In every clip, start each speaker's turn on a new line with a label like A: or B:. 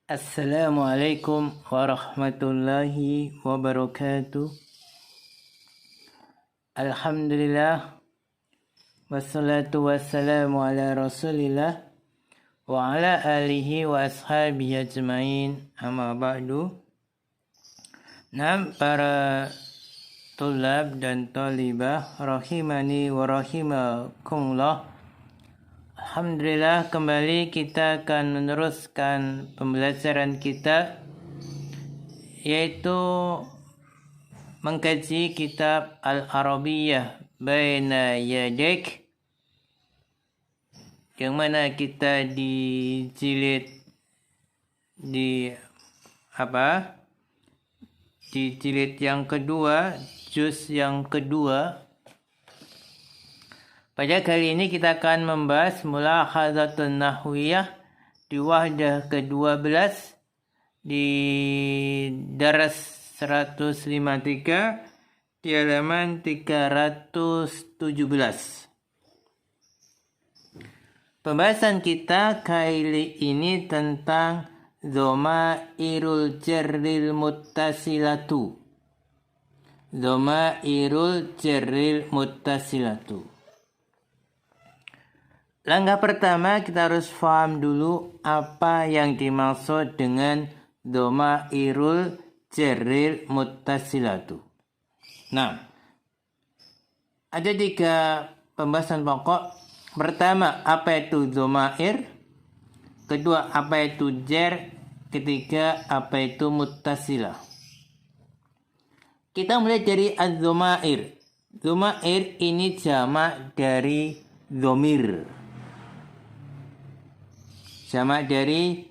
A: Assalamualaikum warahmatullahi wabarakatuh. Alhamdulillah wassalatu wassalamu ala rasulillah wa ala alihi wa ashabihi ajmain, amma ba'du. Para tulab dan talibah rahimani wa rahimakumullah, alhamdulillah kembali kita akan meneruskan pembelajaran kita, yaitu mengkaji kitab Al-Arabiyyah Baina Yadik, yang mana kita di jilid yang kedua, juz yang kedua. Pada kali ini kita akan membahas mulahadzatun nahwiyah di wahdah ke-12 di daras 153 di halaman 317. Pembahasan kita kali ini tentang dhamairul jarril muttasilatu. Dhamairul jarril muttasilatu. Langkah pertama, kita harus paham dulu apa yang dimaksud dengan dhamairul jarril muttasilatu. Nah, ada 3 pembahasan pokok. Pertama, apa itu dhamair? Kedua, apa itu jar? Ketiga, apa itu muttasilah? Kita mulai dari az-dhamair. Dhamair ini jamak dari dhamir. Jamak dari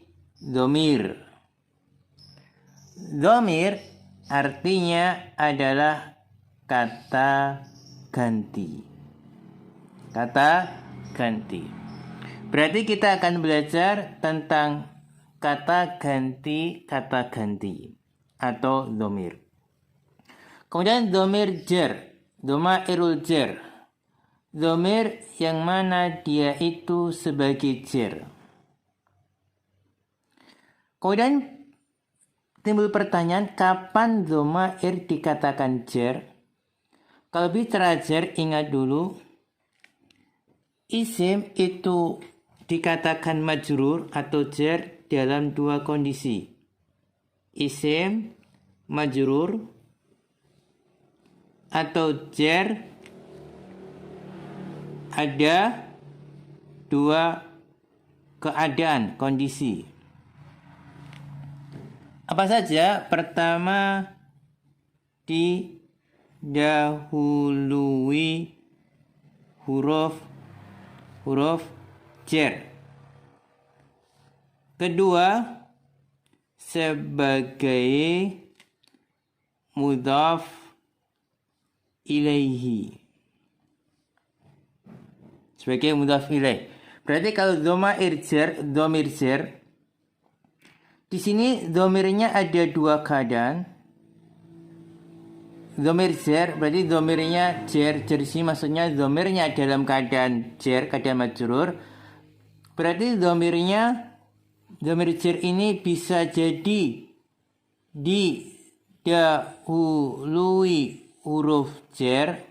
A: dhamir. Dhamir artinya adalah kata ganti. Kata ganti. Berarti kita akan belajar tentang kata ganti atau dhamir. Kemudian dhamir jar, dhamairul jar. Dhamir yang mana dia itu sebagai jar. Kemudian timbul pertanyaan, kapan dhamair dikatakan jar? Kalau bicara jar, ingat dulu, isim itu dikatakan majrur atau jar dalam 2 kondisi. Isim majrur atau jar ada 2 keadaan, kondisi. Apa saja? Pertama, didahului huruf jar. Kedua, sebagai mudhaf ilaihi. Sebagai mudhaf ilaih. Berarti kalau dhamir jar, di sini dhamirnya ada 2 keadaan. Dhamir jar berarti dhamirnya jar. Di sini maksudnya dhamirnya dalam keadaan jar, keadaan majrur. Berarti dhamir jar ini bisa jadi didahului huruf jar,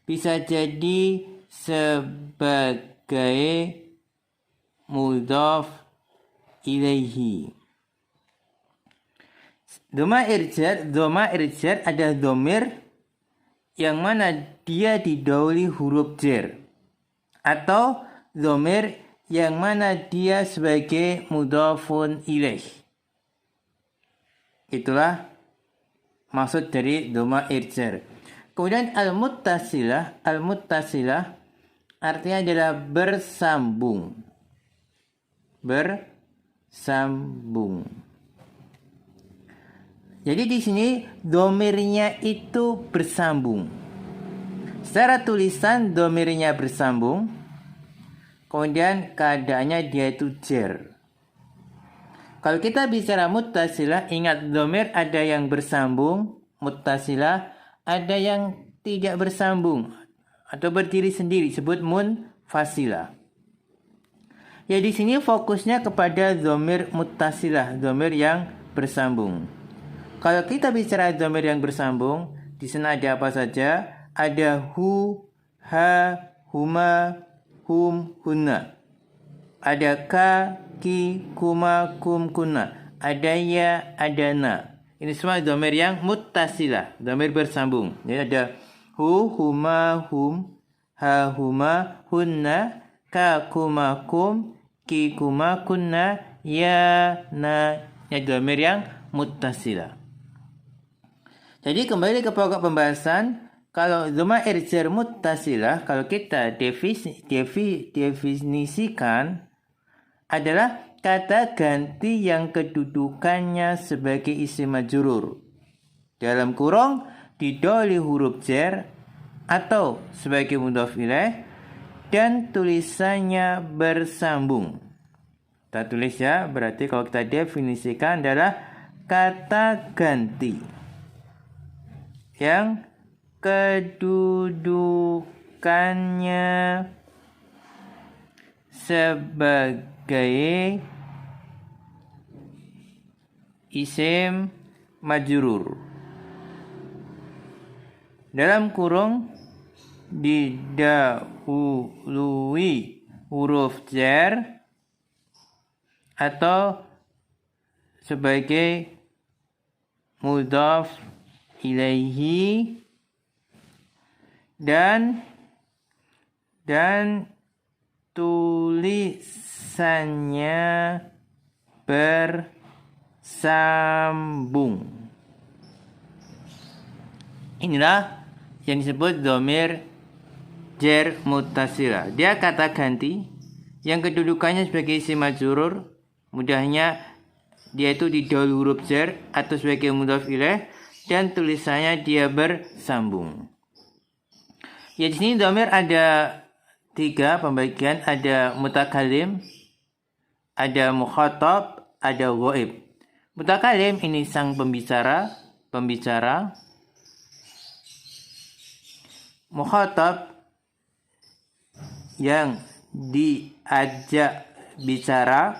A: bisa jadi sebagai mudhaf ilaihi. Dhamair jar adalah dhamir yang mana dia didahului huruf jar, atau dhamir yang mana dia sebagai mudhafun ilaih. Itulah maksud dari dhamair jar. Kemudian al-muttasilah artinya adalah bersambung. Jadi di sini dhamirnya itu bersambung. Secara tulisan dhamirnya bersambung. Kemudian keadaannya dia itu jar. Kalau kita bicara muttasilah, ingat dhamir ada yang bersambung, muttasilah ada yang tidak bersambung atau berdiri sendiri, disebut munfasilah. Ya di sini fokusnya kepada dhamir muttasilah, dhamir yang bersambung. Kalau kita bicara dhamir yang bersambung, di sana ada apa saja? Ada hu, ha, huma, hum, hunna. Ada ka, ki, kuma, kum, kunna. Ada ya, ada na. Ini semua dhamir yang muttasilah, dhamir bersambung. Jadi ada hu, huma, hum, ha, huma, hunna, ka, kuma, kum, ki, kuma, kunna, ya, na. Ini dhamir yang muttasilah. Jadi kembali ke pokok pembahasan, kalau dhamair jar muttasilah, kalau kita definisikan adalah kata ganti yang kedudukannya sebagai isim majrur. Dalam kurung didahului huruf jar atau sebagai mudhaf ilaih dan tulisannya bersambung. Kita tulis ya, berarti kalau kita definisikan adalah kata ganti yang kedudukannya sebagai isim majrur. Dalam kurung didahului huruf jar atau sebagai mudhaf ilaihi dan tulisannya bersambung. Inilah yang disebut dhamir jar muttasilah. Dia kata ganti yang kedudukannya sebagai isim majrur. Mudahnya dia itu didahului huruf jar atau sebagai mudhaf ilaih dan tulisannya dia bersambung. Ya di sini dhamir ada 3 pembagian, ada mutakallim, ada mukhatab, ada ghaib. Mutakallim ini sang pembicara. Mukhatab yang diajak bicara.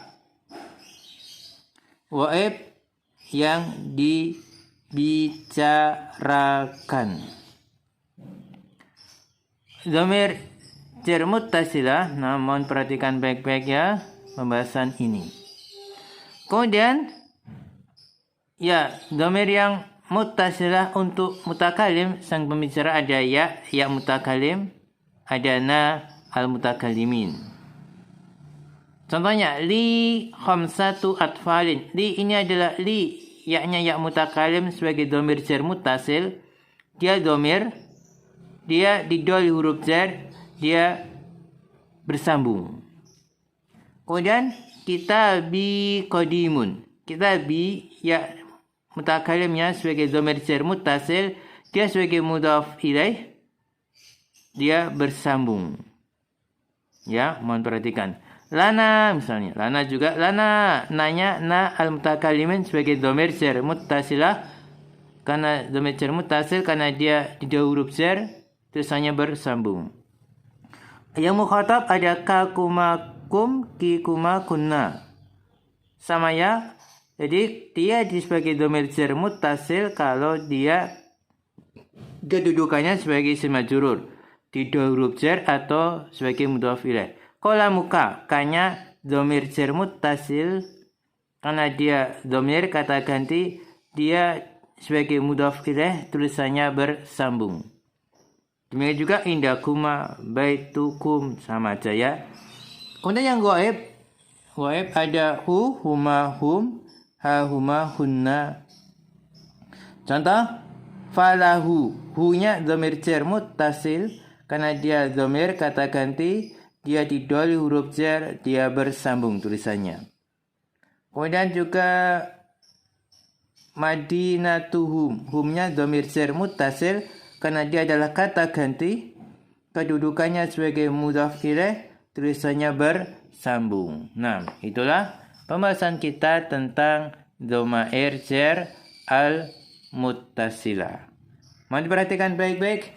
A: Ghaib yang dibicarakan. Dhamir jar muttasilah, namun perhatikan baik-baik ya pembahasan ini. Kemudian ya dhamir yang muttasilah untuk mutakallim sang pembicara ada ya mutakallim, ada na al mutakallimin. Contohnya li khamsatu atfalin. Li ini adalah li, yaknya ya mutakallim sebagai dhamir jar muttasil. Dia dhamir, dia didahului huruf jar, dia bersambung. Kemudian kitabi qadimun. Kitabi ya mutakallimnya sebagai dhamir jar muttasil, dia sebagai mudhaf ilaih, dia bersambung. Ya, mohon perhatikan. Lana misalnya, lana juga lana, nanya na al mutakallimin sebagai dhamir jar muttasilah, karena dhamir jar muttasil karena dia didahului huruf jar, tulisannya bersambung. Yang mukhatab ada ka, kuma, kum, ki, kuma, kunna. Sama ya. Jadi dia sebagai dhamir jar muttasil kalau dia kedudukannya sebagai isim majrur, didahului huruf jar atau sebagai mudhaf ilaih. Qala muka, kanya dhamir jar muttasil karena dia dhamir kata ganti, dia sebagai mudhaf ilaih tulisannya bersambung. Demikian juga indakuma, baitukum, sama aja ya. Kemudian yang ghaib ada hu, huma, hum, ha, huma, hunna. Contoh falahu, hu-nya dhamir jar muttasil karena dia dhamir kata ganti, dia didahului huruf jar, dia bersambung tulisannya. Kemudian juga madinatuhum, humnya dhamir jar muttasil karena dia adalah kata ganti, kedudukannya sebagai mudhaf ilaih, tulisannya bersambung. Nah, itulah pembahasan kita tentang dhamair jar al-muttasilah. Mohon diperhatikan baik-baik.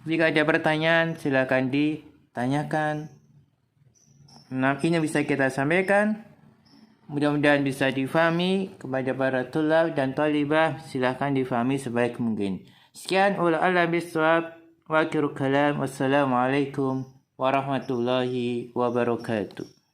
A: Jika ada pertanyaan silakan ditanyakan. Nah, ini bisa kita sampaikan. Mudah-mudahan bisa difahami kepada para tulab dan talibah. Silahkan difahami sebaik mungkin. Sekian ulah alam bisawab. Wa akhiru kalam. Wassalamualaikum warahmatullahi wabarakatuh.